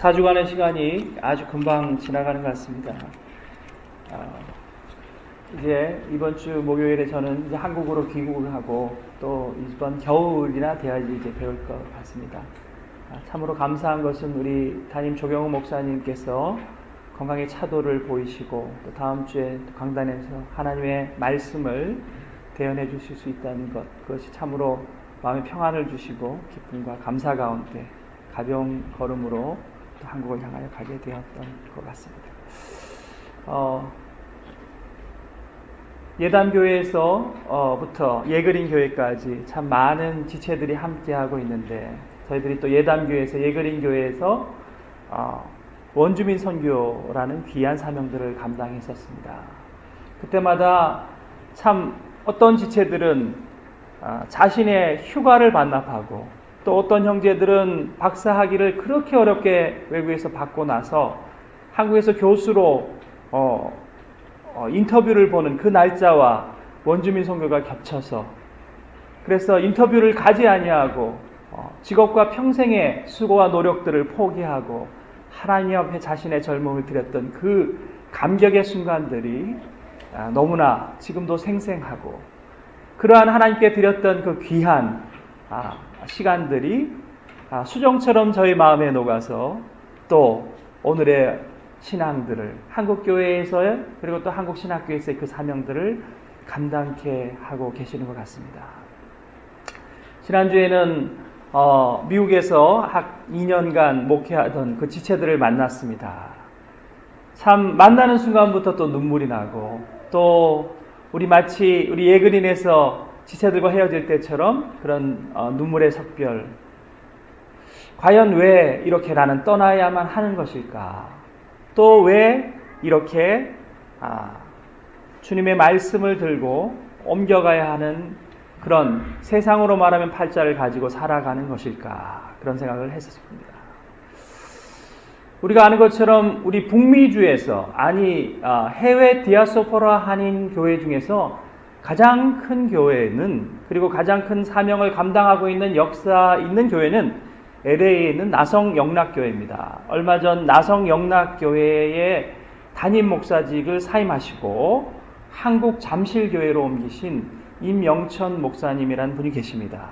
4주간의 시간이 아주 금방 지나가는 것 같습니다. 이제 이번 주 목요일에 저는 이제 한국으로 귀국을 하고 또 이번 겨울이나 돼야지 이제 배울 것 같습니다. 참으로 감사한 것은 우리 담임 조경호 목사님께서 건강의 차도를 보이시고 또 다음 주에 강단에서 하나님의 말씀을 대언해 주실 수 있다는 것, 그것이 참으로 마음의 평안을 주시고 기쁨과 감사 가운데 가벼운 걸음으로 또 한국을 향하여 가게 되었던 것 같습니다. 예담교회에서부터 예그린 교회까지 참 많은 지체들이 함께하고 있는데 저희들이 또 예담교회에서 예그린 교회에서 원주민 선교라는 귀한 사명들을 감당했었습니다. 그때마다 참 어떤 지체들은 자신의 휴가를 반납하고 또 어떤 형제들은 박사학위를 그렇게 어렵게 외국에서 받고 나서 한국에서 교수로 인터뷰를 보는 그 날짜와 원주민 선교가 겹쳐서 그래서 인터뷰를 가지 아니하고 직업과 평생의 수고와 노력들을 포기하고 하나님 앞에 자신의 젊음을 드렸던 그 감격의 순간들이 너무나 지금도 생생하고 그러한 하나님께 드렸던 그 귀한 시간들이 수정처럼 저희 마음에 녹아서 또 오늘의 신앙들을 한국교회에서의 그리고 또 한국신학교에서의 그 사명들을 감당케 하고 계시는 것 같습니다. 지난주에는 미국에서 학 2년간 목회하던 그 지체들을 만났습니다. 참 만나는 순간부터 또 눈물이 나고 또 마치 우리 예그린에서 지체들과 헤어질 때처럼 그런 눈물의 샛별. 과연 왜 이렇게 나는 떠나야만 하는 것일까? 또 왜 이렇게 주님의 말씀을 들고 옮겨가야 하는 그런 세상으로 말하면 팔자를 가지고 살아가는 것일까? 그런 생각을 했었습니다. 우리가 아는 것처럼 우리 북미주에서 해외 디아스포라 한인 교회 중에서 가장 큰 교회는 그리고 가장 큰 사명을 감당하고 있는 역사 있는 교회는 LA에 있는 나성영락교회입니다. 얼마 전 나성영락교회의 담임 목사직을 사임하시고 한국 잠실교회로 옮기신 임영천 목사님이라는 분이 계십니다.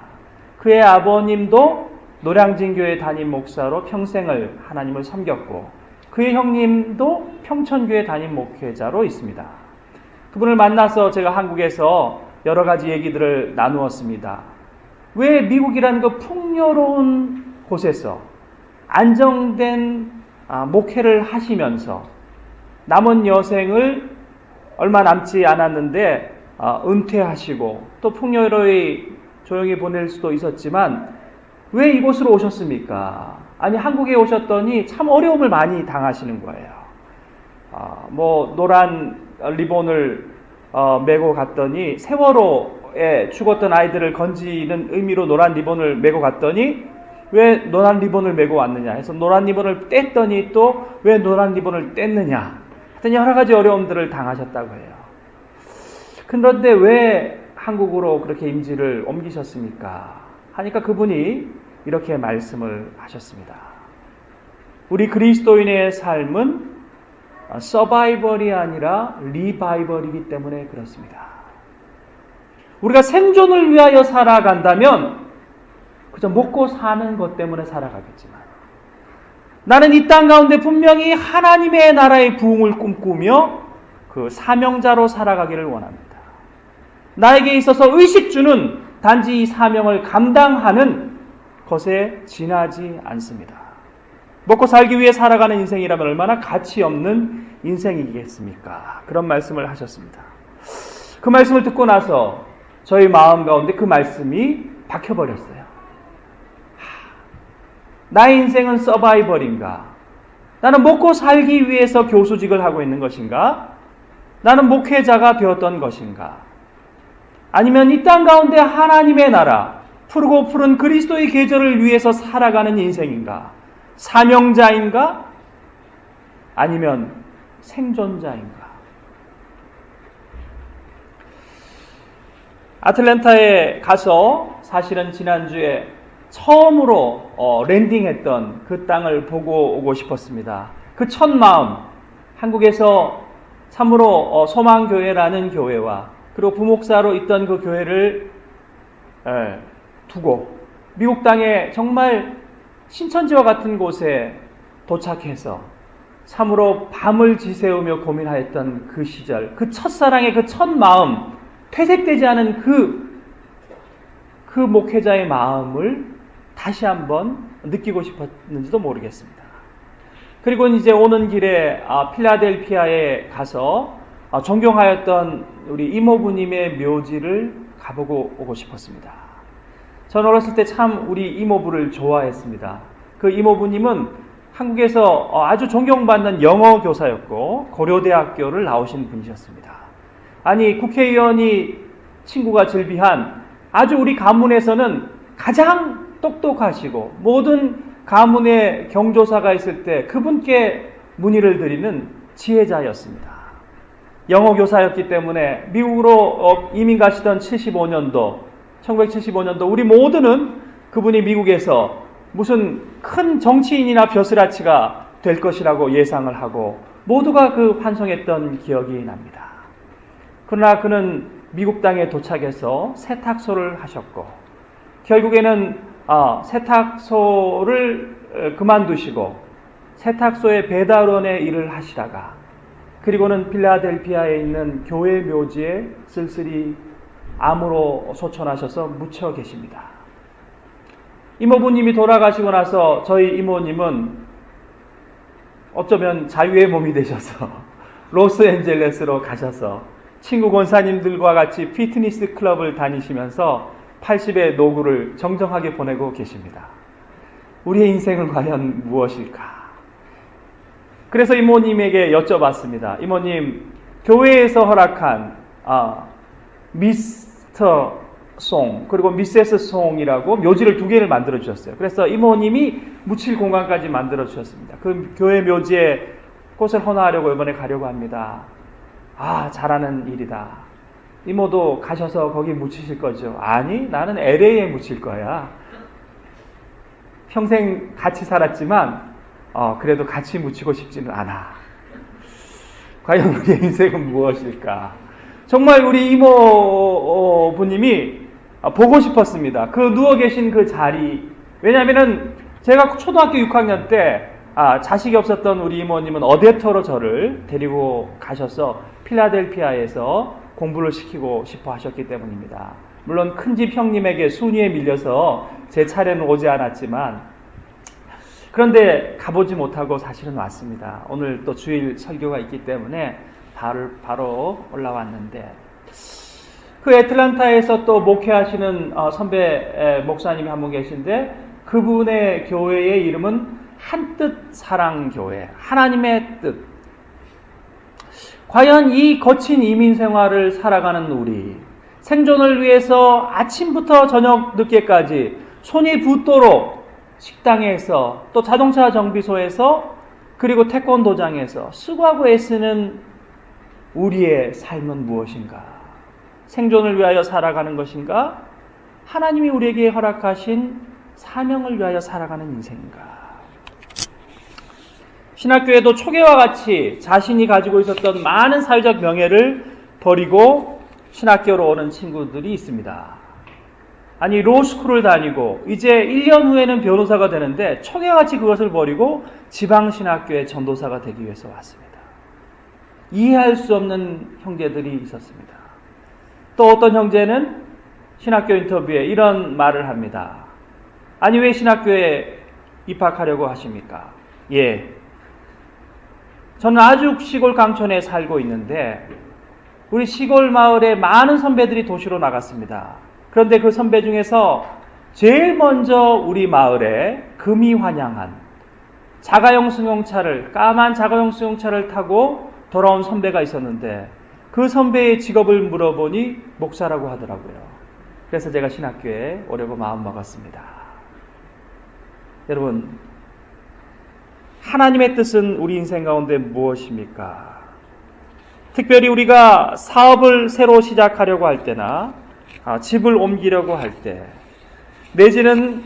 그의 아버님도 노량진교회 담임 목사로 평생을 하나님을 섬겼고 그의 형님도 평천교회 담임 목회자로 있습니다. 그분을 만나서 제가 한국에서 여러 가지 얘기들을 나누었습니다. 왜 미국이라는 그 풍요로운 곳에서 안정된 목회를 하시면서 남은 여생을 얼마 남지 않았는데 은퇴하시고 또 풍요로이 조용히 보낼 수도 있었지만 왜 이곳으로 오셨습니까? 한국에 오셨더니 참 어려움을 많이 당하시는 거예요. 노란 리본을 메고 갔더니 세월호에 죽었던 아이들을 건지는 의미로 노란 리본을 메고 갔더니 왜 노란 리본을 메고 왔느냐 해서 노란 리본을 뗐더니 또 왜 노란 리본을 뗐느냐 하여튼 여러 가지 어려움들을 당하셨다고 해요. 그런데 왜 한국으로 그렇게 임지를 옮기셨습니까? 하니까 그분이 이렇게 말씀을 하셨습니다. 우리 그리스도인의 삶은 서바이벌이 아니라 리바이벌이기 때문에 그렇습니다. 우리가 생존을 위하여 살아간다면 그저 먹고 사는 것 때문에 살아가겠지만 나는 이 땅 가운데 분명히 하나님의 나라의 부흥을 꿈꾸며 그 사명자로 살아가기를 원합니다. 나에게 있어서 의식주는 단지 이 사명을 감당하는 것에 지나지 않습니다. 먹고 살기 위해 살아가는 인생이라면 얼마나 가치 없는 인생이겠습니까? 그런 말씀을 하셨습니다. 그 말씀을 듣고 나서 저희 마음 가운데 그 말씀이 박혀버렸어요. 나의 인생은 서바이벌인가? 나는 먹고 살기 위해서 교수직을 하고 있는 것인가? 나는 목회자가 되었던 것인가? 아니면 이 땅 가운데 하나님의 나라, 푸르고 푸른 그리스도의 계절을 위해서 살아가는 인생인가? 사명자인가? 아니면 생존자인가? 아틀랜타에 가서 사실은 지난주에 처음으로 랜딩했던 그 땅을 보고 오고 싶었습니다. 그 첫 마음, 한국에서 참으로 소망교회라는 교회와 그리고 부목사로 있던 그 교회를 두고 미국 땅에 정말 신천지와 같은 곳에 도착해서 참으로 밤을 지새우며 고민하였던 그 시절, 그 첫사랑의 그 첫 마음, 퇴색되지 않은 그 목회자의 마음을 다시 한번 느끼고 싶었는지도 모르겠습니다. 그리고 이제 오는 길에 필라델피아에 가서 존경하였던 우리 이모부님의 묘지를 가보고 오고 싶었습니다. 저는 어렸을 때 참 우리 이모부를 좋아했습니다. 그 이모부님은 한국에서 아주 존경받는 영어 교사였고 고려대학교를 나오신 분이셨습니다. 아니 국회의원이 친구가 즐비한 아주 우리 가문에서는 가장 똑똑하시고 모든 가문에 경조사가 있을 때 그분께 문의를 드리는 지혜자였습니다. 영어 교사였기 때문에 미국으로 이민 가시던 1975년도 우리 모두는 그분이 미국에서 무슨 큰 정치인이나 벼슬아치가 될 것이라고 예상을 하고 모두가 그 환송했던 기억이 납니다. 그러나 그는 미국 땅에 도착해서 세탁소를 하셨고 결국에는 세탁소를 그만두시고 세탁소의 배달원의 일을 하시다가 그리고는 필라델피아에 있는 교회 묘지에 쓸쓸히 암으로 소천하셔서 묻혀 계십니다. 이모부님이 돌아가시고 나서 저희 이모님은 어쩌면 자유의 몸이 되셔서 로스앤젤레스로 가셔서 친구 권사님들과 같이 피트니스 클럽을 다니시면서 80의 노구를 정정하게 보내고 계십니다. 우리의 인생은 과연 무엇일까? 그래서 이모님에게 여쭤봤습니다. 이모님, 교회에서 허락한 미스터 송 그리고 미세스 송이라고 묘지를 2개를 만들어 주셨어요. 그래서 이모님이 묻힐 공간까지 만들어 주셨습니다. 그 교회 묘지에 꽃을 헌화하려고 이번에 가려고 합니다. 잘하는 일이다. 이모도 가셔서 거기 묻히실 거죠? 아니, 나는 LA에 묻힐 거야. 평생 같이 살았지만 그래도 같이 묻히고 싶지는 않아. 과연 우리의 인생은 무엇일까? 정말 우리 이모부님이 보고 싶었습니다. 그 누워 계신 그 자리. 왜냐하면은 제가 초등학교 6학년 때 자식이 없었던 우리 이모님은 어댑터로 저를 데리고 가셔서 필라델피아에서 공부를 시키고 싶어 하셨기 때문입니다. 물론 큰집 형님에게 순위에 밀려서 제 차례는 오지 않았지만 그런데 가보지 못하고 사실은 왔습니다. 오늘 또 주일 설교가 있기 때문에 바로 올라왔는데 그 애틀란타에서 또 목회하시는 선배 목사님이 한 분 계신데 그분의 교회의 이름은 한뜻 사랑교회, 하나님의 뜻. 과연 이 거친 이민 생활을 살아가는 우리, 생존을 위해서 아침부터 저녁 늦게까지 손이 붓도록 식당에서 또 자동차 정비소에서 그리고 태권도장에서 수고하고 애쓰는 우리의 삶은 무엇인가? 생존을 위하여 살아가는 것인가? 하나님이 우리에게 허락하신 사명을 위하여 살아가는 인생인가? 신학교에도 초계와 같이 자신이 가지고 있었던 많은 사회적 명예를 버리고 신학교로 오는 친구들이 있습니다. 아니 로스쿨을 다니고 이제 1년 후에는 변호사가 되는데 초계와 같이 그것을 버리고 지방신학교의 전도사가 되기 위해서 왔습니다. 이해할 수 없는 형제들이 있었습니다. 또 어떤 형제는 신학교 인터뷰에 이런 말을 합니다. 아니 왜 신학교에 입학하려고 하십니까? 저는 아주 시골 강촌에 살고 있는데 우리 시골 마을에 많은 선배들이 도시로 나갔습니다. 그런데 그 선배 중에서 제일 먼저 우리 마을에 금이 환영한 자가용 승용차를 까만 자가용 승용차를 타고 돌아온 선배가 있었는데 그 선배의 직업을 물어보니 목사라고 하더라고요. 그래서 제가 신학교에 오려고 마음먹었습니다. 여러분, 하나님의 뜻은 우리 인생 가운데 무엇입니까? 특별히 우리가 사업을 새로 시작하려고 할 때나 집을 옮기려고 할 때, 내지는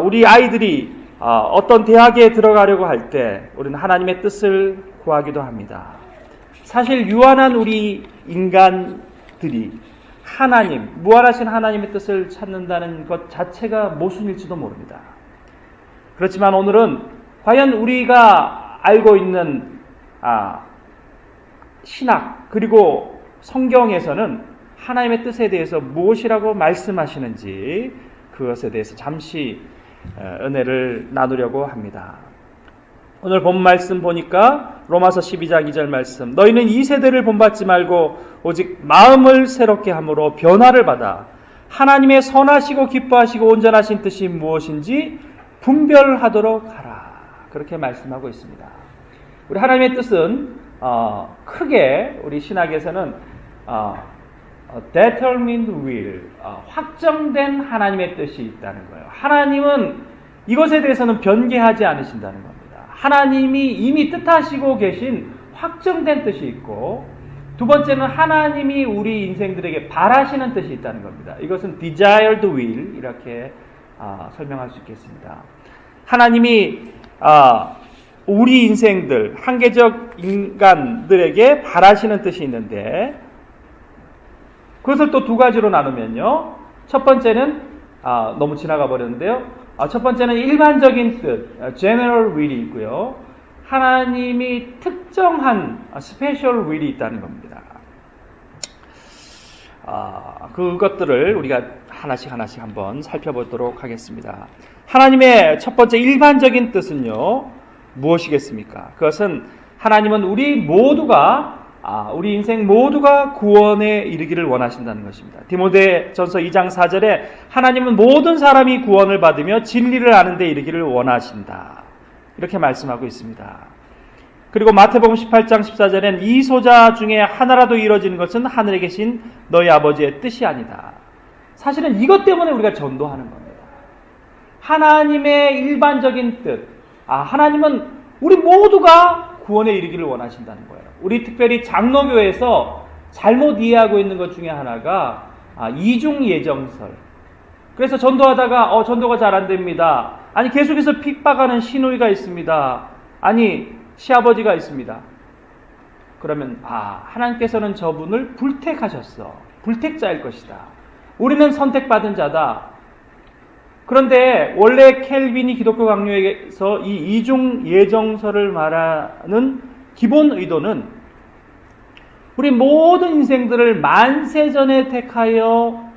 우리 아이들이 어떤 대학에 들어가려고 할 때 우리는 하나님의 뜻을 구하기도 합니다. 사실 유한한 우리 인간들이 무한하신 하나님의 뜻을 찾는다는 것 자체가 모순일지도 모릅니다. 그렇지만 오늘은 과연 우리가 알고 있는 신학 그리고 성경에서는 하나님의 뜻에 대해서 무엇이라고 말씀하시는지 그것에 대해서 잠시 은혜를 나누려고 합니다. 오늘 본 말씀 보니까 로마서 12장 2절 말씀, 너희는 이 세대를 본받지 말고 오직 마음을 새롭게 함으로 변화를 받아 하나님의 선하시고 기뻐하시고 온전하신 뜻이 무엇인지 분별하도록 하라. 그렇게 말씀하고 있습니다. 우리 하나님의 뜻은 크게 우리 신학에서는 determined will, 확정된 하나님의 뜻이 있다는 거예요. 하나님은 이것에 대해서는 변개하지 않으신다는 겁니다. 하나님이 이미 뜻하시고 계신 확정된 뜻이 있고, 두 번째는 하나님이 우리 인생들에게 바라시는 뜻이 있다는 겁니다. 이것은 desired will 이렇게 설명할 수 있겠습니다. 하나님이 우리 인생들, 한계적 인간들에게 바라시는 뜻이 있는데 그것을 또 두 가지로 나누면요. 첫 번째는 너무 지나가 버렸는데요. 첫 번째는 일반적인 뜻, general will이 있고요. 하나님이 특정한 special will이 있다는 겁니다. 그것들을 우리가 하나씩 한번 살펴보도록 하겠습니다. 하나님의 첫 번째 일반적인 뜻은요, 무엇이겠습니까? 그것은 하나님은 우리 인생 모두가 구원에 이르기를 원하신다는 것입니다. 디모데전서 2장 4절에 하나님은 모든 사람이 구원을 받으며 진리를 아는 데 이르기를 원하신다. 이렇게 말씀하고 있습니다. 그리고 마태복음 18장 14절엔 이 소자 중에 하나라도 이루어지는 것은 하늘에 계신 너희 아버지의 뜻이 아니다. 사실은 이것 때문에 우리가 전도하는 겁니다. 하나님의 일반적인 뜻, 하나님은 우리 모두가 구원에 이르기를 원하신다는 거예요. 우리 특별히 장로교에서 잘못 이해하고 있는 것 중에 하나가 이중예정설. 그래서 전도하다가 전도가 잘 안 됩니다. 아니 계속해서 핍박하는 시누이가 있습니다. 아니 시아버지가 있습니다. 그러면 하나님께서는 저분을 불택하셨어. 불택자일 것이다. 우리는 선택받은 자다. 그런데 원래 켈빈이 기독교 강요에서 이 이중예정설을 말하는 기본 의도는 우리 모든 인생들을 만세전에 택하여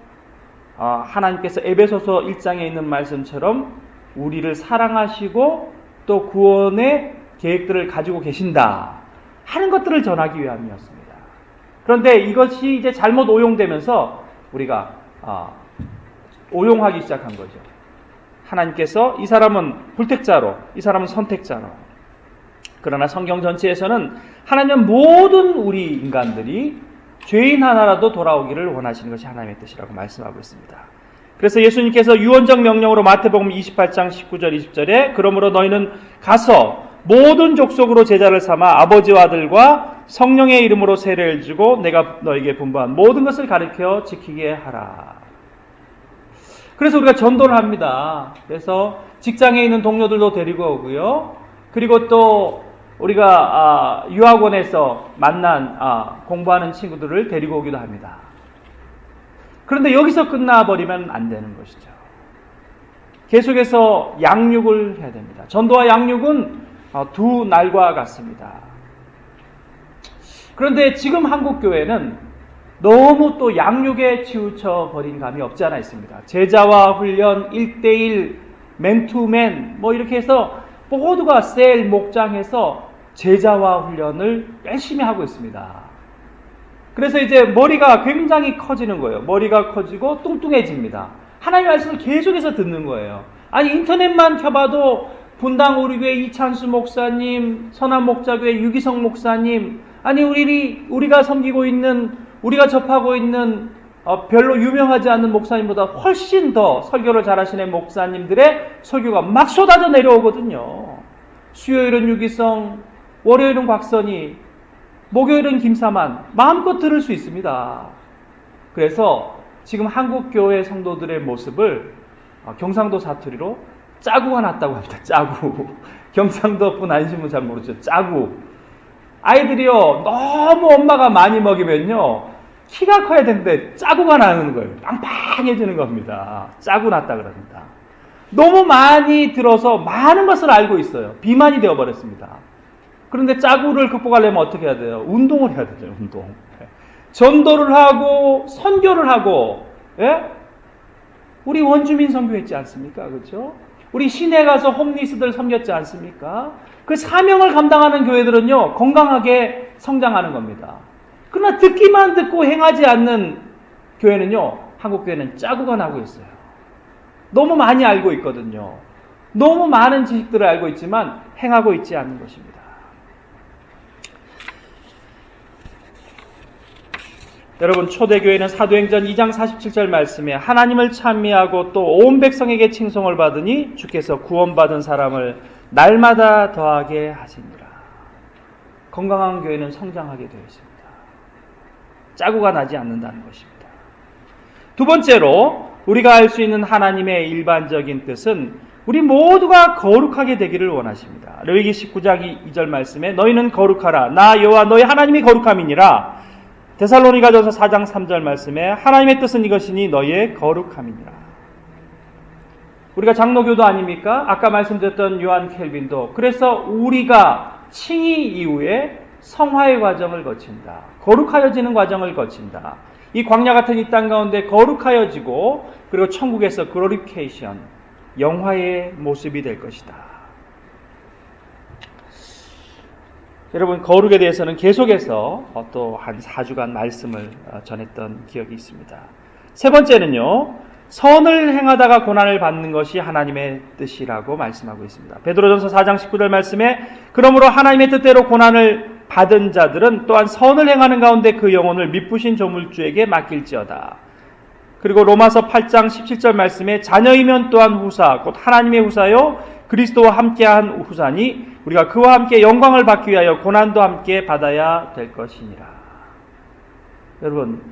하나님께서 에베소서 1장에 있는 말씀처럼 우리를 사랑하시고 또 구원의 계획들을 가지고 계신다 하는 것들을 전하기 위함이었습니다. 그런데 이것이 이제 잘못 오용되면서 우리가 오용하기 시작한 거죠. 하나님께서 이 사람은 불택자로, 이 사람은 선택자로. 그러나 성경 전체에서는 하나님은 모든 우리 인간들이 죄인 하나라도 돌아오기를 원하시는 것이 하나님의 뜻이라고 말씀하고 있습니다. 그래서 예수님께서 유언적 명령으로 마태복음 28장 19절 20절에 그러므로 너희는 가서 모든 족속으로 제자를 삼아 아버지와 아들과 성령의 이름으로 세례를 주고 내가 너에게 분부한 모든 것을 가르쳐 지키게 하라. 그래서 우리가 전도를 합니다. 그래서 직장에 있는 동료들도 데리고 오고요. 그리고 또 우리가 유학원에서 만난 공부하는 친구들을 데리고 오기도 합니다. 그런데 여기서 끝나버리면 안 되는 것이죠. 계속해서 양육을 해야 됩니다. 전도와 양육은 두 날과 같습니다. 그런데 지금 한국교회는 너무 또 양육에 치우쳐 버린 감이 없지 않아 있습니다. 제자와 훈련, 1대1, 맨투맨 이렇게 해서 모두가 셀 목장에서 제자와 훈련을 열심히 하고 있습니다. 그래서 이제 머리가 굉장히 커지는 거예요. 머리가 커지고 뚱뚱해집니다. 하나님의 말씀을 계속해서 듣는 거예요. 아니 인터넷만 켜봐도 분당 우리교회 이찬수 목사님, 선한 목자교회 유기성 목사님, 아니 우리가 섬기고 있는, 우리가 접하고 있는 별로 유명하지 않는 목사님보다 훨씬 더 설교를 잘하시는 목사님들의 설교가 막 쏟아져 내려오거든요. 수요일은 유기성, 월요일은 곽선희, 목요일은 김사만, 마음껏 들을 수 있습니다. 그래서 지금 한국교회 성도들의 모습을 경상도 사투리로 짜구가 났다고 합니다. 짜구. 경상도분 아니시면 잘 모르죠. 짜구. 아이들이요, 너무 엄마가 많이 먹이면요, 키가 커야 되는데 짜구가 나는 거예요. 빵빵해지는 겁니다. 짜구 났다 그럽니다. 너무 많이 들어서 많은 것을 알고 있어요. 비만이 되어버렸습니다. 그런데 짜구를 극복하려면 어떻게 해야 돼요? 운동을 해야 되죠. 운동. 전도를 하고 선교를 하고, 예? 우리 원주민 선교했지 않습니까? 그렇죠? 우리 시내 가서 홈리스들 섬겼지 않습니까? 그 사명을 감당하는 교회들은요, 건강하게 성장하는 겁니다. 그러나 듣기만 듣고 행하지 않는 교회는요, 한국 교회는 짜구가 나고 있어요. 너무 많이 알고 있거든요. 너무 많은 지식들을 알고 있지만 행하고 있지 않는 것입니다. 여러분, 초대교회는 사도행전 2장 47절 말씀에 하나님을 찬미하고 또 온 백성에게 칭송을 받으니 주께서 구원받은 사람을 날마다 더하게 하시니라. 건강한 교회는 성장하게 되어 있습니다. 짜고가 나지 않는다는 것입니다. 두 번째로 우리가 알 수 있는 하나님의 일반적인 뜻은 우리 모두가 거룩하게 되기를 원하십니다. 레위기 19장 2절 말씀에 너희는 거룩하라. 나 여호와 너희 하나님이 거룩함이니라. 데살로니가전서 4장 3절 말씀에 하나님의 뜻은 이것이니 너희의 거룩함이니라. 우리가 장로교도 아닙니까? 아까 말씀드렸던 요한 켈빈도 그래서 우리가 칭의 이후에 성화의 과정을 거친다. 거룩하여지는 과정을 거친다. 이 광야 같은 이 땅 가운데 거룩하여지고 그리고 천국에서 글로리피케이션, 영화의 모습이 될 것이다. 여러분, 거룩에 대해서는 계속해서 또 한 4주간 말씀을 전했던 기억이 있습니다. 세 번째는요, 선을 행하다가 고난을 받는 것이 하나님의 뜻이라고 말씀하고 있습니다. 베드로전서 4장 19절 말씀에 그러므로 하나님의 뜻대로 고난을 받은 자들은 또한 선을 행하는 가운데 그 영혼을 미쁘신 조물주에게 맡길지어다. 그리고 로마서 8장 17절 말씀에 자녀이면 또한 후사, 곧 하나님의 후사요 그리스도와 함께한 후사니 우리가 그와 함께 영광을 받기 위하여 고난도 함께 받아야 될 것이니라. 여러분,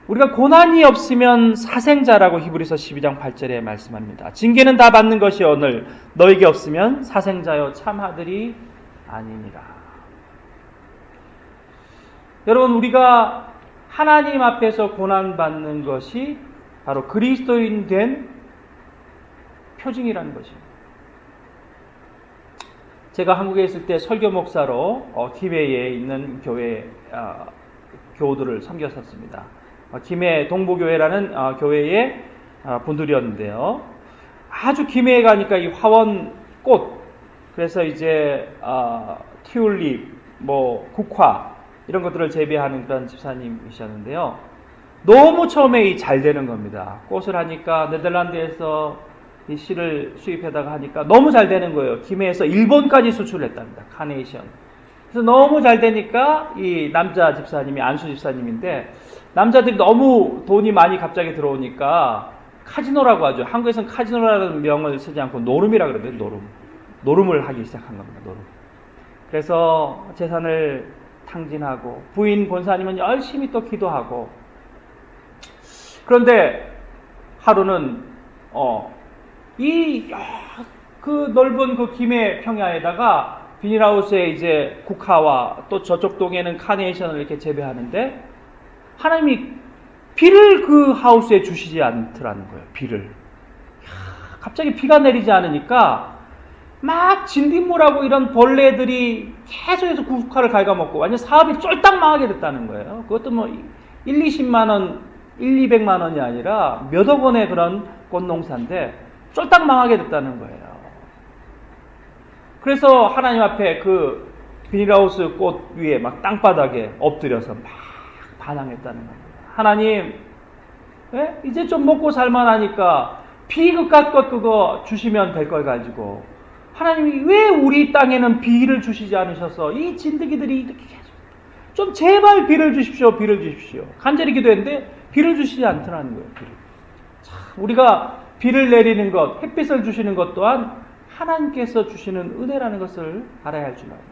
우리가 고난이 없으면 사생자라고 히브리서 12장 8절에 말씀합니다. 징계는 다 받는 것이 오늘 너에게 없으면 사생자여 참 아들이 아니니라. 여러분, 우리가 하나님 앞에서 고난받는 것이 바로 그리스도인 된 표징이라는 것입니다. 제가 한국에 있을 때 설교 목사로 김해에 있는 교회 교우들을 섬겼었습니다. 김해 동부교회라는 교회의 분들이었는데요. 아주 김해에 가니까 이 화원꽃, 그래서 이제 튤립, 국화 이런 것들을 재배하는 그런 집사님이셨는데요. 너무 처음에 잘 되는 겁니다. 꽃을 하니까 네덜란드에서 이 씨를 수입해다가 하니까 너무 잘 되는 거예요. 김해에서 일본까지 수출했답니다. 카네이션. 그래서 너무 잘 되니까 이 남자 집사님이 안수 집사님인데 남자들이 너무 돈이 많이 갑자기 들어오니까 카지노라고 하죠. 한국에서는 카지노라는 명을 쓰지 않고 노름이라 그러거든요. 노름. 노름을 하기 시작한 겁니다. 노름. 그래서 재산을 탕진하고 부인 권사님은 열심히 또 기도하고 그런데 하루는 그 넓은 그 김해 평야에다가 비닐하우스에 이제 국화와 또 저쪽 동에는 카네이션을 이렇게 재배하는데 하나님이 비를 그 하우스에 주시지 않더라는 거예요. 비를. 갑자기 비가 내리지 않으니까 막 진딧물하고 이런 벌레들이 계속해서 국화를 갉아먹고 완전 사업이 쫄딱 망하게 됐다는 거예요. 그것도 20만 원, 200만 원이 아니라 몇억 원의 그런 꽃농사인데 쫄딱 망하게 됐다는 거예요. 그래서 하나님 앞에 그 비닐하우스 꽃 위에 막 땅바닥에 엎드려서 막 반항했다는 겁니다. 하나님, 이제 좀 먹고 살만하니까 비 그깟 그거 주시면 될 걸 가지고 하나님이 왜 우리 땅에는 비를 주시지 않으셔서 이 진드기들이 이렇게 계속 좀 제발 비를 주십시오, 비를 주십시오. 간절히 기도했는데 비를 주시지 않더라는 거예요. 비를. 참, 우리가 비를 내리는 것, 햇빛을 주시는 것 또한 하나님께서 주시는 은혜라는 것을 알아야 할 줄 압니다.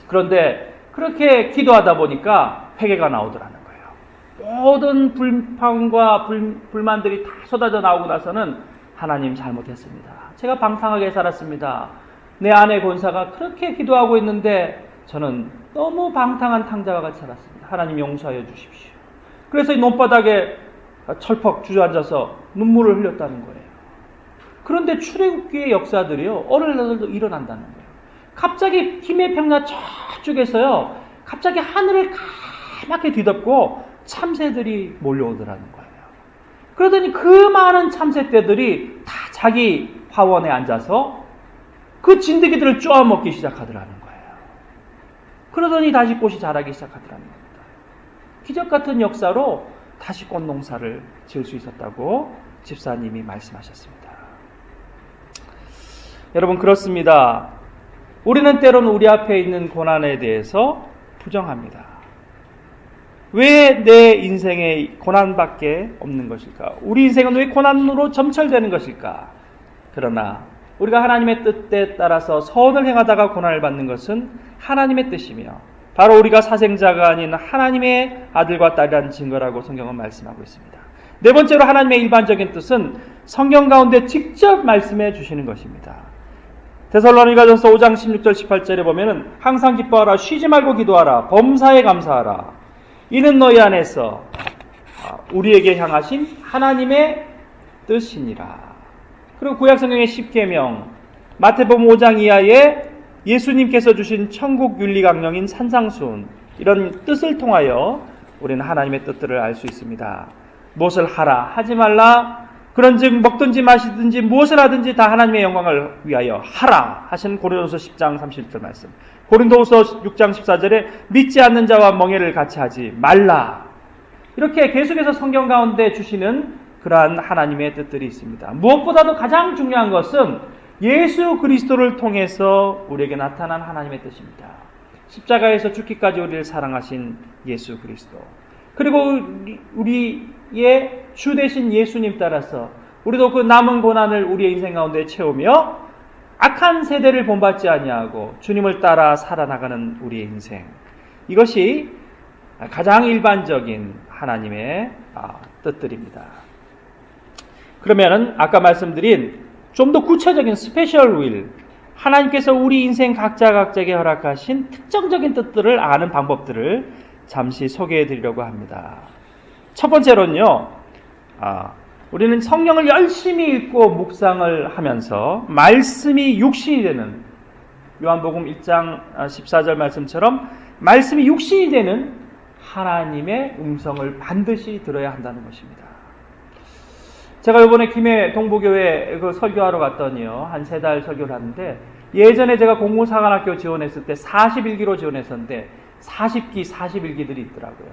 그런데 그렇게 기도하다 보니까 회개가 나오더라는 거예요. 모든 불평과 불만들이 다 쏟아져 나오고 나서는 하나님 잘못했습니다. 제가 방탕하게 살았습니다. 내 아내 권사가 그렇게 기도하고 있는데 저는 너무 방탕한 탕자와 같이 살았습니다. 하나님 용서하여 주십시오. 그래서 이 논바닥에 철퍽 주저앉아서 눈물을 흘렸다는 거예요. 그런데 출애굽기의 역사들이요, 어느 날도 일어난다는 거예요. 갑자기 김해 평야 저쪽에서요, 갑자기 하늘을 까맣게 뒤덮고 참새들이 몰려오더라는 거예요. 그러더니 그 많은 참새떼들이 다 자기 화원에 앉아서 그 진드기들을 쪼아먹기 시작하더라는 거예요. 그러더니 다시 꽃이 자라기 시작하더라는 겁니다. 기적 같은 역사로 다시 꽃 농사를 지을 수 있었다고 집사님이 말씀하셨습니다. 여러분, 그렇습니다. 우리는 때로는 우리 앞에 있는 고난에 대해서 부정합니다. 왜 내 인생에 고난밖에 없는 것일까? 우리 인생은 왜 고난으로 점철되는 것일까? 그러나 우리가 하나님의 뜻에 따라서 선을 행하다가 고난을 받는 것은 하나님의 뜻이며 바로 우리가 사생자가 아닌 하나님의 아들과 딸이라는 증거라고 성경은 말씀하고 있습니다. 네 번째로 하나님의 일반적인 뜻은 성경 가운데 직접 말씀해 주시는 것입니다. 데살로니가전서 5장 16절 18절에 보면은 항상 기뻐하라, 쉬지 말고 기도하라, 범사에 감사하라. 이는 너희 안에서 우리에게 향하신 하나님의 뜻이니라. 그리고 구약성경의 십계명, 마태복음 5장 이하에 예수님께서 주신 천국 윤리 강령인 산상수훈, 이런 뜻을 통하여 우리는 하나님의 뜻들을 알 수 있습니다. 무엇을 하라, 하지 말라, 그런즉 먹든지 마시든지 무엇을 하든지 다 하나님의 영광을 위하여 하라 하신 고린도후서 10장 30절 말씀, 고린도후서 6장 14절에 믿지 않는 자와 멍에를 같이 하지 말라. 이렇게 계속해서 성경 가운데 주시는 그러한 하나님의 뜻들이 있습니다. 무엇보다도 가장 중요한 것은 예수 그리스도를 통해서 우리에게 나타난 하나님의 뜻입니다. 십자가에서 죽기까지 우리를 사랑하신 예수 그리스도, 그리고 우리의 주 되신 예수님 따라서 우리도 그 남은 고난을 우리의 인생 가운데 채우며 악한 세대를 본받지 아니하고 주님을 따라 살아나가는 우리의 인생, 이것이 가장 일반적인 하나님의 뜻들입니다. 그러면은 아까 말씀드린 좀 더 구체적인 스페셜 윌, 하나님께서 우리 인생 각자에게 허락하신 특정적인 뜻들을 아는 방법들을 잠시 소개해 드리려고 합니다. 첫 번째로는요, 우리는 성경을 열심히 읽고 묵상을 하면서 말씀이 육신이 되는, 요한복음 1장 14절 말씀처럼 말씀이 육신이 되는 하나님의 음성을 반드시 들어야 한다는 것입니다. 제가 이번에 김해 동부교회 설교하러 갔더니요, 한 3달 설교를 하는데, 예전에 제가 공군사관학교 지원했을 때 41기로 지원했었는데 40기, 41기들이 있더라고요.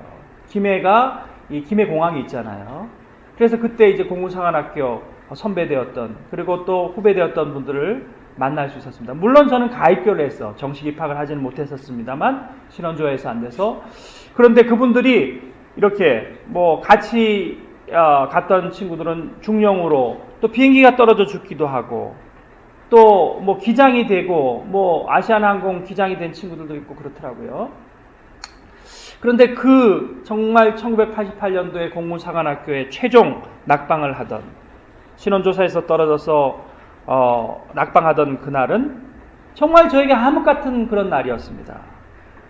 김해가 이 김해공항이 있잖아요. 그래서 그때 이제 공군사관학교 선배되었던, 그리고 또 후배되었던 분들을 만날 수 있었습니다. 물론 저는 가입교를 해서 정식 입학을 하지는 못했었습니다만, 신원조회에서 안 돼서. 그런데 그분들이 이렇게 같이 갔던 친구들은 중령으로, 또 비행기가 떨어져 죽기도 하고, 또 기장이 되고 아시아나항공 기장이 된 친구들도 있고 그렇더라고요. 그런데 정말 1988년도에 공군사관학교에 최종 낙방을 하던, 신원조사에서 떨어져서 낙방하던 그날은 정말 저에게 암흑 같은 그런 날이었습니다.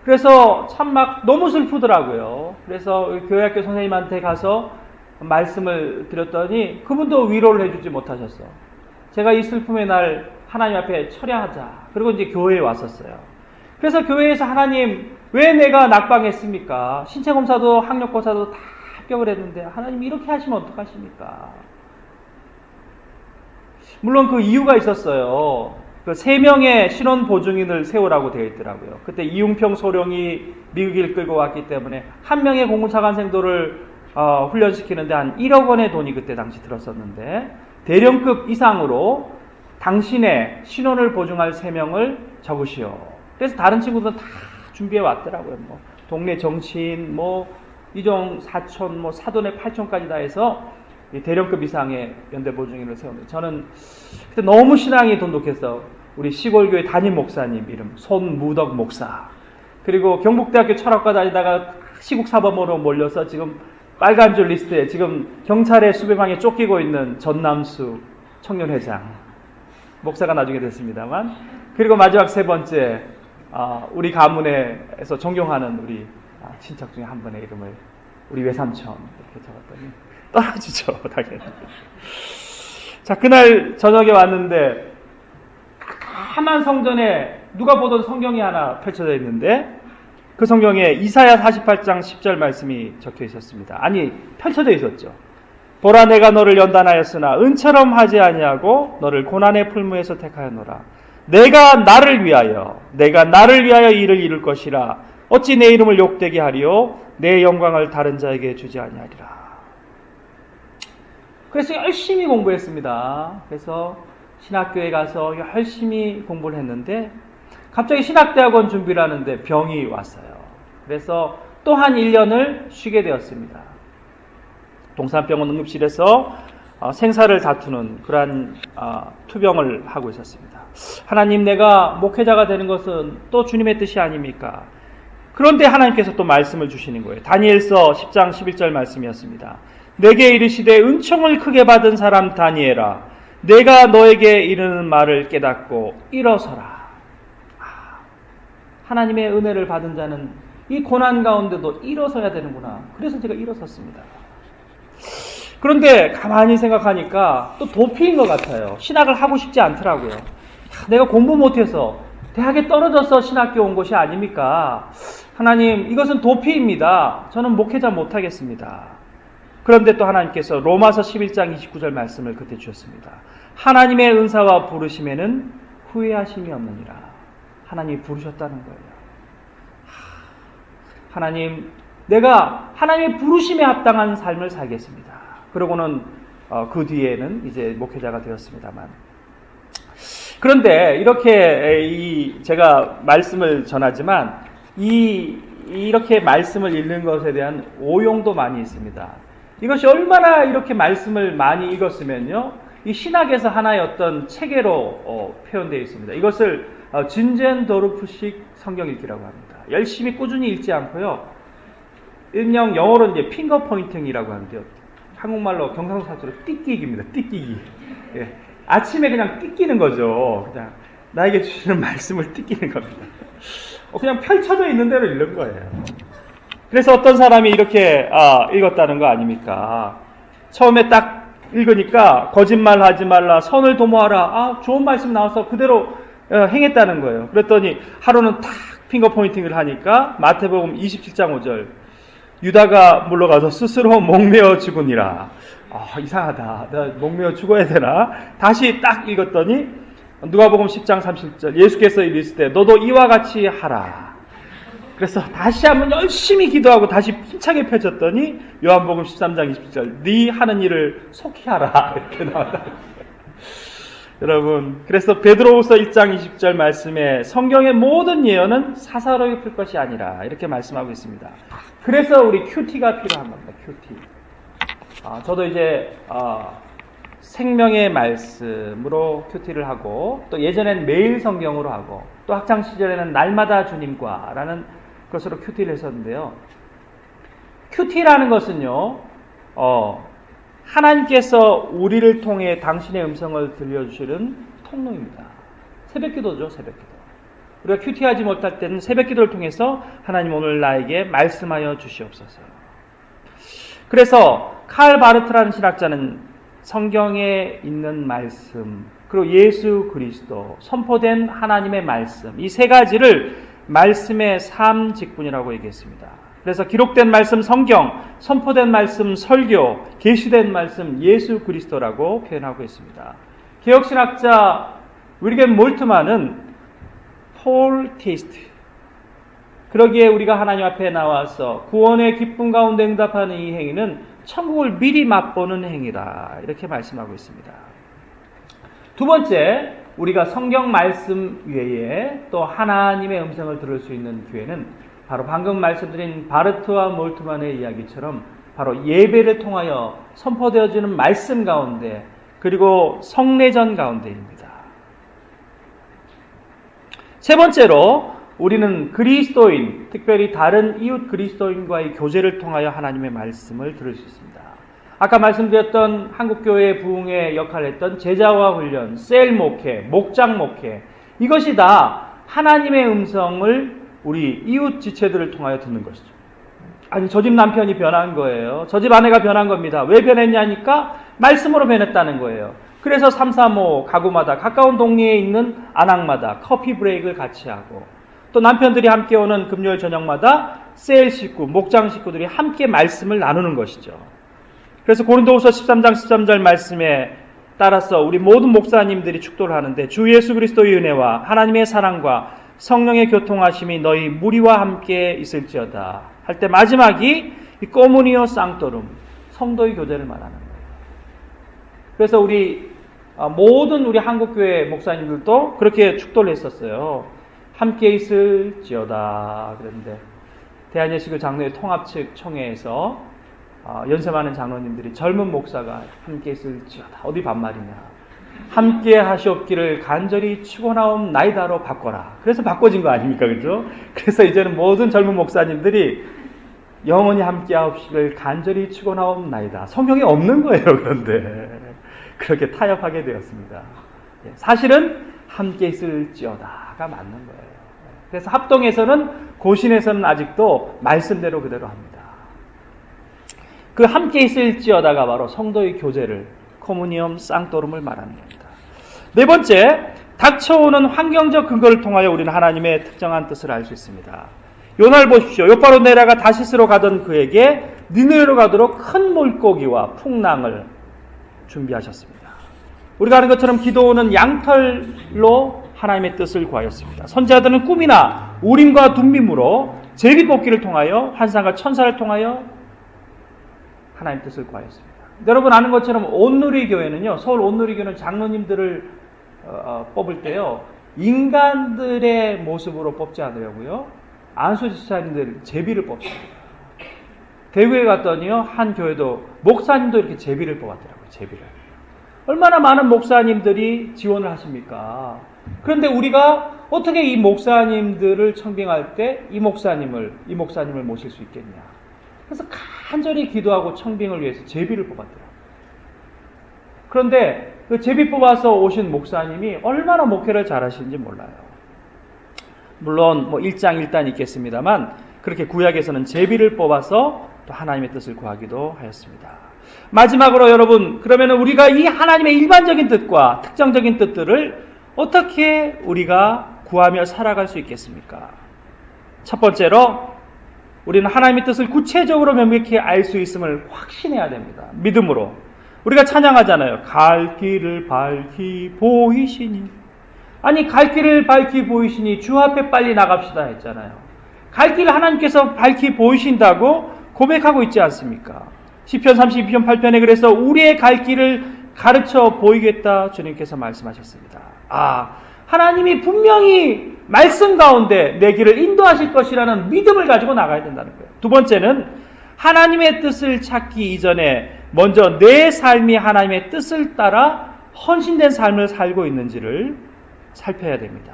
그래서 참 너무 슬프더라고요. 그래서 교회학교 선생님한테 가서 말씀을 드렸더니 그분도 위로를 해주지 못하셨어. 제가 이 슬픔의 날 하나님 앞에 철야하자. 그리고 이제 교회에 왔었어요. 그래서 교회에서 하나님, 왜 내가 낙방했습니까? 신체검사도 학력고사도 다 합격을 했는데 하나님 이렇게 하시면 어떡하십니까? 물론 그 이유가 있었어요. 그 3명의 신원 보증인을 세우라고 되어 있더라고요. 그때 이웅평 소령이 미국을 끌고 왔기 때문에 한 명의 공군사관생도를 훈련시키는데 한 1억 원의 돈이 그때 당시 들었었는데, 대령급 이상으로 당신의 신원을 보증할 3명을 적으시오. 그래서 다른 친구들은 다 준비해 왔더라고요. 동네 정치인, 이종 사촌, 사돈의 8촌까지 다 해서 대령급 이상의 연대 보증인을 세웠는데, 저는 그때 너무 신앙이 돈독해서 우리 시골교회 담임 목사님 이름 손무덕 목사, 그리고 경북대학교 철학과 다니다가 시국사범으로 몰려서 지금 빨간 줄 리스트에 지금 경찰의 수배방에 쫓기고 있는 전남수 청년회장, 목사가 나중에 됐습니다만, 그리고 마지막 세 번째, 우리 가문에서 존경하는 우리 친척 중에 한 분의 이름을 우리 외삼촌 이렇게 적었더니 떨어지죠, 당연히. 자, 그날 저녁에 왔는데 까만 성전에 누가 보던 성경이 하나 펼쳐져 있는데, 그 성경에 이사야 48장 10절 말씀이 적혀 있었습니다. 아니, 펼쳐져 있었죠. 보라, 내가 너를 연단하였으나 은처럼 하지 아니하고 너를 고난의 풀무에서 택하였노라. 내가 나를 위하여 이 일을 이룰 것이라. 어찌 내 이름을 욕되게 하리요 내 영광을 다른 자에게 주지 아니하리라. 그래서 열심히 공부했습니다. 그래서 신학교에 가서 열심히 공부를 했는데 갑자기 신학대학원 준비를 하는데 병이 왔어요. 그래서 또 한 1년을 쉬게 되었습니다. 동산병원 응급실에서 생사를 다투는 그러한 투병을 하고 있었습니다. 하나님, 내가 목회자가 되는 것은 또 주님의 뜻이 아닙니까? 그런데 하나님께서 또 말씀을 주시는 거예요. 다니엘서 10장 11절 말씀이었습니다. 내게 이르시되 은총을 크게 받은 사람 다니엘아, 내가 너에게 이르는 말을 깨닫고 일어서라. 하나님의 은혜를 받은 자는 이 고난 가운데도 일어서야 되는구나. 그래서 제가 일어섰습니다. 그런데 가만히 생각하니까 또 도피인 것 같아요. 신학을 하고 싶지 않더라고요. 내가 공부 못해서 대학에 떨어져서 신학교 온 것이 아닙니까? 하나님, 이것은 도피입니다. 저는 목회자 못하겠습니다. 그런데 또 하나님께서 로마서 11장 29절 말씀을 그때 주셨습니다. 하나님의 은사와 부르심에는 후회하심이 없느니라. 하나님이 부르셨다는 거예요. 하나님, 내가 하나님의 부르심에 합당한 삶을 살겠습니다. 그러고는 그 뒤에는 이제 목회자가 되었습니다만, 그런데 이렇게 제가 말씀을 전하지만 이렇게 말씀을 읽는 것에 대한 오용도 많이 있습니다. 이것이 얼마나 이렇게 말씀을 많이 읽었으면요, 이 신학에서 하나의 어떤 체계로 표현되어 있습니다. 이것을 진젠도르프식 성경 읽기라고 합니다. 열심히 꾸준히 읽지 않고요, 일명 영어로 이제 핑거 포인팅이라고 하는데요, 한국말로 경상도사투리로 띠끼기입니다. 띠끼기. 예. 아침에 그냥 띠끼는 거죠. 그냥 나에게 주시는 말씀을 띠끼는 겁니다. 그냥 펼쳐져 있는 대로 읽는 거예요. 그래서 어떤 사람이 이렇게 읽었다는 거 아닙니까? 처음에 딱 읽으니까 거짓말하지 말라, 선을 도모하라, 좋은 말씀 나와서 그대로 행했다는 거예요. 그랬더니 하루는 탁 핑거 포인팅을 하니까 마태복음 27장 5절, 유다가 물러가서 스스로 목매어 죽으니라. 이상하다. 내가 목매어 죽어야 되나? 다시 딱 읽었더니 누가복음 10장 30절, 예수께서 이르시되 너도 이와 같이 하라. 그래서 다시 한번 열심히 기도하고 다시 힘차게 펼쳤더니 요한복음 13장 20절, 네 하는 일을 속히 하라. 이렇게 나왔다. 여러분, 그래서 베드로후서 1장 20절 말씀에 성경의 모든 예언은 사사로이 풀 것이 아니라 이렇게 말씀하고 있습니다. 그래서 우리 큐티가 필요한 겁니다. 큐티. 저도 이제 생명의 말씀으로 큐티를 하고, 또 예전엔 매일 성경으로 하고, 또 학창 시절에는 날마다 주님과라는 것으로 큐티를 했었는데요. 큐티라는 것은요, 하나님께서 우리를 통해 당신의 음성을 들려주시는 통로입니다. 새벽기도죠, 새벽기도. 우리가 큐티하지 못할 때는 새벽기도를 통해서 하나님, 오늘 나에게 말씀하여 주시옵소서. 그래서 칼 바르트라는 신학자는 성경에 있는 말씀, 그리고 예수 그리스도, 선포된 하나님의 말씀, 이 세 가지를 말씀의 삶 직분이라고 얘기했습니다. 그래서 기록된 말씀 성경, 선포된 말씀 설교, 계시된 말씀 예수 그리스도라고 표현하고 있습니다. 개혁신학자 윌리엄 몰트만은 폴 테이스트, 그러기에 우리가 하나님 앞에 나와서 구원의 기쁨 가운데 응답하는 이 행위는 천국을 미리 맛보는 행위다, 이렇게 말씀하고 있습니다. 두 번째, 우리가 성경 말씀 외에 또 하나님의 음성을 들을 수 있는 기회는 바로 방금 말씀드린 바르트와 몰트만의 이야기처럼 바로 예배를 통하여 선포되어지는 말씀 가운데, 그리고 성례전 가운데입니다. 세 번째로 우리는 그리스도인, 특별히 다른 이웃 그리스도인과의 교제를 통하여 하나님의 말씀을 들을 수 있습니다. 아까 말씀드렸던 한국교회 부흥의 역할을 했던 제자화 훈련, 셀 목회, 목장 목회, 이것이 다 하나님의 음성을 우리 이웃 지체들을 통하여 듣는 것이죠. 아니, 저 집 남편이 변한 거예요. 저 집 아내가 변한 겁니다. 왜 변했냐니까 말씀으로 변했다는 거예요. 그래서 335 가구마다, 가까운 동네에 있는 안악마다 커피 브레이크를 같이 하고, 또 남편들이 함께 오는 금요일 저녁마다 셀 식구, 목장 식구들이 함께 말씀을 나누는 것이죠. 그래서 고린도후서 13장 13절 말씀에 따라서 우리 모든 목사님들이 축도를 하는데, 주 예수 그리스도의 은혜와 하나님의 사랑과 성령의 교통하심이 너희 무리와 함께 있을지어다 할 때 마지막이 이 꼬무니오 쌍토룸, 성도의 교제를 말하는 거예요. 그래서 모든 우리 한국교회 목사님들도 그렇게 축도를 했었어요. 함께 있을지어다. 그런데 대한예수교 장로회 통합 측 총회에서 연세 많은 장로님들이 젊은 목사가 함께 있을지어다. 어디 반말이냐. 함께 하시옵기를 간절히 축원하옵나이다로 바꿔라. 그래서 바꿔진 거 아닙니까? 그죠? 그래서 이제는 모든 젊은 목사님들이 영원히 함께 하옵기를 간절히 축원하옵나이다. 성경에 없는 거예요. 그런데 그렇게 타협하게 되었습니다. 사실은 함께 있을지어다가 맞는 거예요. 그래서 합동에서는, 고신에서는 아직도 말씀대로 그대로 합니다. 그 함께 있을지어다가 바로 성도의 교제를, 코무니엄 쌍토룸을 말하는 겁니다. 네 번째, 닥쳐오는 환경적 근거를 통하여 우리는 하나님의 특정한 뜻을 알 수 있습니다. 요나를 보십시오. 요바로 내려가 다시스로 가던 그에게 니느웨로 가도록 큰 물고기와 풍랑을 준비하셨습니다. 우리가 아는 것처럼 기도원은 양털로 하나님의 뜻을 구하였습니다. 선지자들은 꿈이나 우림과 둠빔으로 제비뽑기를 통하여, 환상과 천사를 통하여 하나님의 뜻을 구하였습니다. 여러분 아는 것처럼 온누리교회는요, 서울 온누리교회는 장로님들을 뽑을 때요, 인간들의 모습으로 뽑지 않으려고요, 안수집사님들 제비를 뽑습니다. 대구에 갔더니요, 한 교회도 목사님도 이렇게 제비를 뽑았더라고요. 제비를. 얼마나 많은 목사님들이 지원을 하십니까? 그런데 우리가 어떻게 이 목사님들을 청빙할 때 이 목사님을 모실 수 있겠냐? 그래서 간절히 기도하고 청빙을 위해서 제비를 뽑았더라고요. 그런데 그 제비 뽑아서 오신 목사님이 얼마나 목회를 잘하시는지 몰라요. 물론 일장일단이 있겠습니다만, 그렇게 구약에서는 제비를 뽑아서 또 하나님의 뜻을 구하기도 하였습니다. 마지막으로 여러분, 그러면 우리가 이 하나님의 일반적인 뜻과 특정적인 뜻들을 어떻게 우리가 구하며 살아갈 수 있겠습니까? 첫 번째로, 우리는 하나님의 뜻을 구체적으로 명백히 알 수 있음을 확신해야 됩니다. 믿음으로. 우리가 찬양하잖아요. 갈 길을 밝히 보이시니. 아니, 갈 길을 밝히 보이시니 주 앞에 빨리 나갑시다 했잖아요. 갈 길을 하나님께서 밝히 보이신다고 고백하고 있지 않습니까? 시편 32편 8편에 그래서 우리의 갈 길을 가르쳐 보이겠다 주님께서 말씀하셨습니다. 하나님이 분명히 말씀 가운데 내 길을 인도하실 것이라는 믿음을 가지고 나가야 된다는 거예요. 두 번째는 하나님의 뜻을 찾기 이전에 먼저 내 삶이 하나님의 뜻을 따라 헌신된 삶을 살고 있는지를 살펴야 됩니다.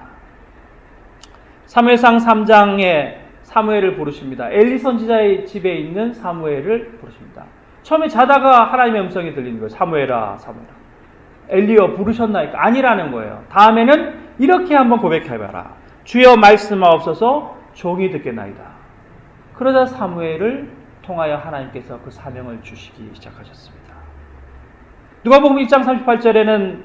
사무엘상 3장에 사무엘을 부르십니다. 엘리 선지자의 집에 있는 사무엘을 부르십니다. 처음에 자다가 하나님의 음성이 들리는 거예요. 사무엘아, 사무엘아. 엘리여 부르셨나이까? 아니라는 거예요. 다음에는 이렇게 한번 고백해봐라. 주여 말씀하옵소서, 종이 듣겠나이다. 그러자 사무엘을 통하여 하나님께서 그 사명을 주시기 시작하셨습니다. 누가복음 1장 38절에는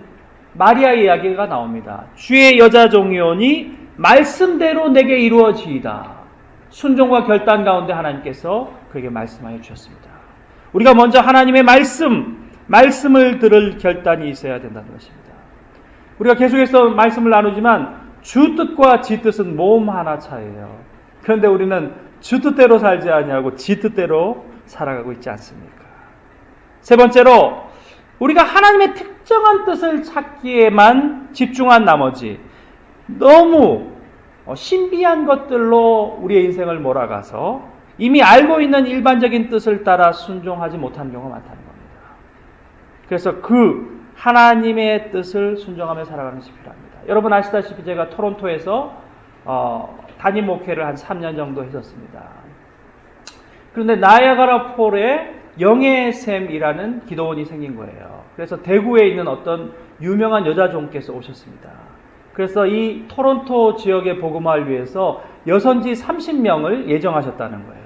마리아의 이야기가 나옵니다. 주의 여자 종이오니 말씀대로 내게 이루어지이다. 순종과 결단 가운데 하나님께서 그에게 말씀하여 주셨습니다. 우리가 먼저 하나님의 말씀을 들을 결단이 있어야 된다는 것입니다. 우리가 계속해서 말씀을 나누지만 주 뜻과 지 뜻은 몸 하나 차이에요. 그런데 우리는 주 뜻대로 살지 아니하고 지 뜻대로 살아가고 있지 않습니까? 세 번째로, 우리가 하나님의 특정한 뜻을 찾기에만 집중한 나머지 너무 신비한 것들로 우리의 인생을 몰아가서 이미 알고 있는 일반적인 뜻을 따라 순종하지 못한 경우가 많다는 겁니다. 그래서 그 하나님의 뜻을 순종하며 살아가는 것이 필요합니다. 여러분 아시다시피 제가 토론토에서 담임 목회를 한 3년 정도 했었습니다. 그런데 나이아가라 폴에 영예샘이라는 기도원이 생긴 거예요. 그래서 대구에 있는 어떤 유명한 여자 종께서 오셨습니다. 그래서 이 토론토 지역의 복음화를 위해서 여선지 30명을 예정하셨다는 거예요.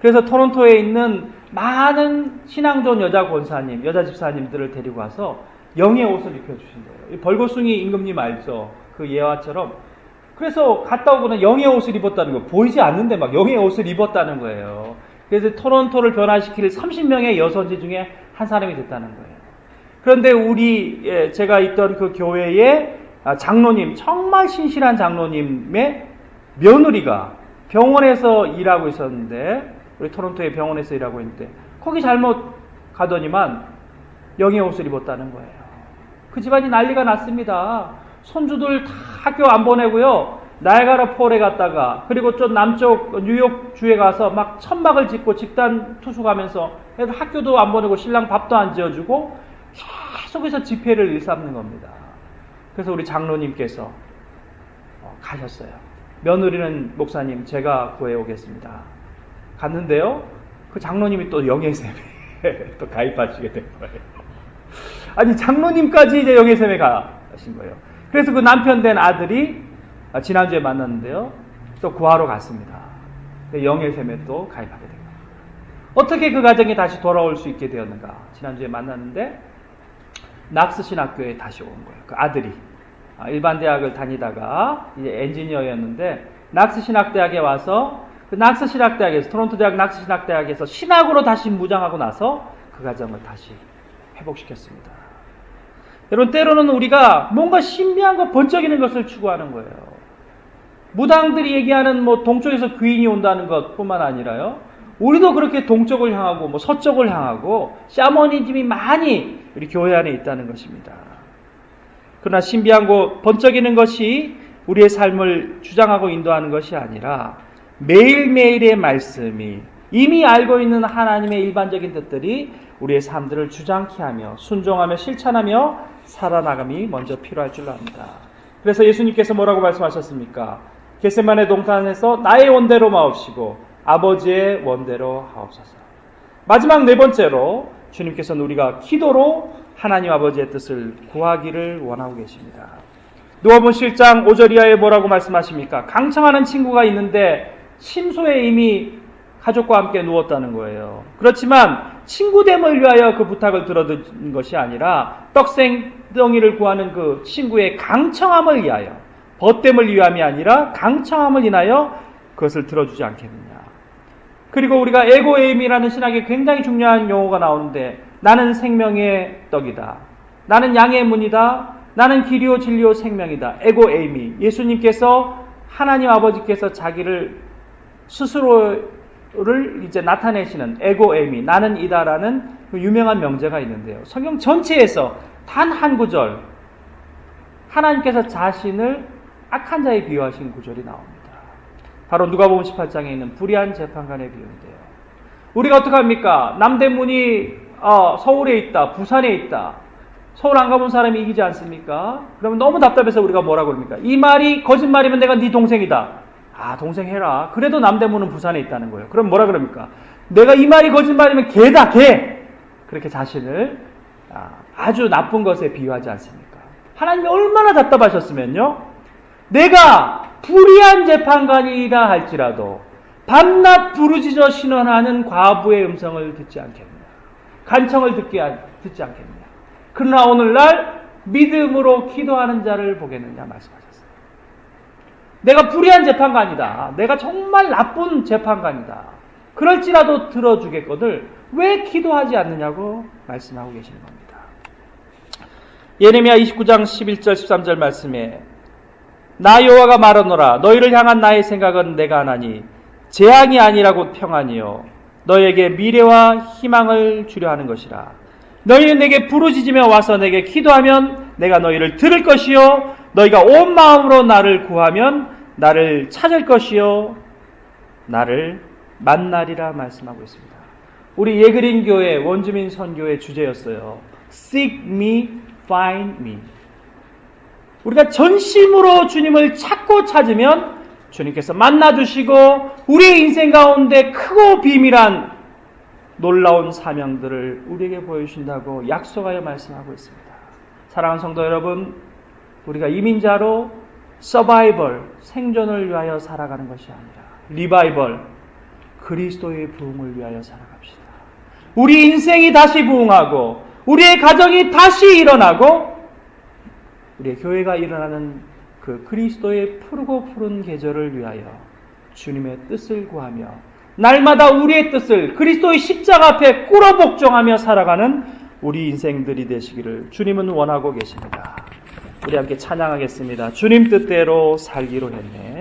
그래서 토론토에 있는 많은 신앙 좋은 여자 권사님, 여자 집사님들을 데리고 와서 영의 옷을 입혀주신 거예요. 벌거숭이 임금님 알죠? 그 예화처럼. 그래서 갔다 오고는 영의 옷을 입었다는 거예요. 보이지 않는데 막 영의 옷을 입었다는 거예요. 그래서 토론토를 변화시킬 30명의 여선지 중에 한 사람이 됐다는 거예요. 그런데 제가 있던 그 교회의 장로님, 정말 신실한 장로님의 며느리가 병원에서 일하고 있었는데, 우리 토론토의 병원에서 일하고 있는데, 거기 잘못 가더니만 영의 옷을 입었다는 거예요. 그 집안이 난리가 났습니다. 손주들 다 학교 안 보내고요. 나이아가라 폴에 갔다가, 그리고 좀 남쪽 뉴욕주에 가서 막 천막을 짓고 집단 투숙하면서 학교도 안 보내고 신랑 밥도 안 지어주고 계속해서 집회를 일삼는 겁니다. 그래서 우리 장로님께서 가셨어요. 며느리는 목사님 제가 구해오겠습니다. 갔는데요. 그 장로님이 또 영예샘에 또 가입하시게 된 거예요. 아니 장로님까지 이제 영예샘에 가신 거예요. 그래서 그 남편 된 아들이 지난주에 만났는데요. 또 구하러 갔습니다. 영예샘에 또 가입하게 된 거예요. 어떻게 그 가정이 다시 돌아올 수 있게 되었는가. 지난주에 만났는데 낙스 신학교에 다시 온 거예요. 그 아들이 일반 대학을 다니다가 이제 엔지니어였는데 낙스 신학대학에 와서 그 낙스 신학대학에서 토론토 대학 낙스 신학대학에서 신학으로 다시 무장하고 나서 그 가정을 다시 회복시켰습니다. 여러분 때로는 우리가 뭔가 신비한 것 번쩍이는 것을 추구하는 거예요. 무당들이 얘기하는 동쪽에서 귀인이 온다는 것뿐만 아니라요. 우리도 그렇게 동쪽을 향하고 서쪽을 향하고 샤머니즘이 많이 우리 교회 안에 있다는 것입니다. 그러나 신비한 것 번쩍이는 것이 우리의 삶을 주장하고 인도하는 것이 아니라 매일매일의 말씀이 이미 알고 있는 하나님의 일반적인 뜻들이 우리의 삶들을 주장케 하며 순종하며 실천하며 살아나감이 먼저 필요할 줄 압니다. 그래서 예수님께서 뭐라고 말씀하셨습니까? 겟세마네 동산에서 나의 원대로 마옵시고 아버지의 원대로 하옵소서. 마지막 네 번째로 주님께서는 우리가 기도로 하나님 아버지의 뜻을 구하기를 원하고 계십니다. 누가복음 7장 5절 이하에 뭐라고 말씀하십니까? 강청하는 친구가 있는데 침소에 이미 가족과 함께 누웠다는 거예요. 그렇지만 친구됨을 위하여 그 부탁을 들어준 것이 아니라 떡생덩이를 구하는 그 친구의 강청함을 위하여, 벗됨을 위함이 아니라 강청함을 인하여 그것을 들어주지 않겠느냐. 그리고 우리가 에고에임이라는 신학에 굉장히 중요한 용어가 나오는데 나는 생명의 떡이다. 나는 양의 문이다. 나는 길이요 진리요 생명이다. 에고에임이 예수님께서 하나님 아버지께서 자기를 스스로를 이제 나타내시는 에고에임이 나는 이다라는 그 유명한 명제가 있는데요. 성경 전체에서 단 한 구절 하나님께서 자신을 악한 자에 비유하신 구절이 나옵니다. 바로 누가복음 18장에 있는 불의한 재판관의 비유인데요. 우리가 어떻게 합니까? 남대문이 서울에 있다, 부산에 있다. 서울 안 가본 사람이 이기지 않습니까? 그러면 너무 답답해서 우리가 뭐라고 그럽니까? 이 말이 거짓말이면 내가 네 동생이다. 아, 동생 해라. 그래도 남대문은 부산에 있다는 거예요. 그럼 뭐라 그럽니까? 내가 이 말이 거짓말이면 개다, 개. 그렇게 자신을 아주 나쁜 것에 비유하지 않습니까? 하나님이 얼마나 답답하셨으면요. 내가 불의한 재판관이라 할지라도 밤낮 부르짖어 신원하는 과부의 음성을 듣지 않겠느냐. 간청을 듣지 않겠느냐. 그러나 오늘날 믿음으로 기도하는 자를 보겠느냐 말씀하셨어요. 내가 불의한 재판관이다. 내가 정말 나쁜 재판관이다. 그럴지라도 들어주겠거늘 왜 기도하지 않느냐고 말씀하고 계시는 겁니다. 예레미야 29장 11절 13절 말씀에 나 여호와가 말하노라 너희를 향한 나의 생각은 내가 하나니 재앙이 아니라고 평안이요 너희에게 미래와 희망을 주려 하는 것이라. 너희는 내게 부르짖으며 와서 내게 기도하면 내가 너희를 들을 것이요 너희가 온 마음으로 나를 구하면 나를 찾을 것이요 나를 만나리라 말씀하고 있습니다. 우리 예그린 교회 원주민 선교의 주제였어요. Seek me, find me. 우리가 전심으로 주님을 찾고 찾으면 주님께서 만나주시고 우리의 인생 가운데 크고 비밀한 놀라운 사명들을 우리에게 보여주신다고 약속하여 말씀하고 있습니다. 사랑하는 성도 여러분, 우리가 이민자로 서바이벌, 생존을 위하여 살아가는 것이 아니라 리바이벌, 그리스도의 부흥을 위하여 살아갑시다. 우리 인생이 다시 부흥하고 우리의 가정이 다시 일어나고 우리의 교회가 일어나는 그 그리스도의 푸르고 푸른 계절을 위하여 주님의 뜻을 구하며 날마다 우리의 뜻을 그리스도의 십자가 앞에 꿇어 복종하며 살아가는 우리 인생들이 되시기를 주님은 원하고 계십니다. 우리 함께 찬양하겠습니다. 주님 뜻대로 살기로 했네.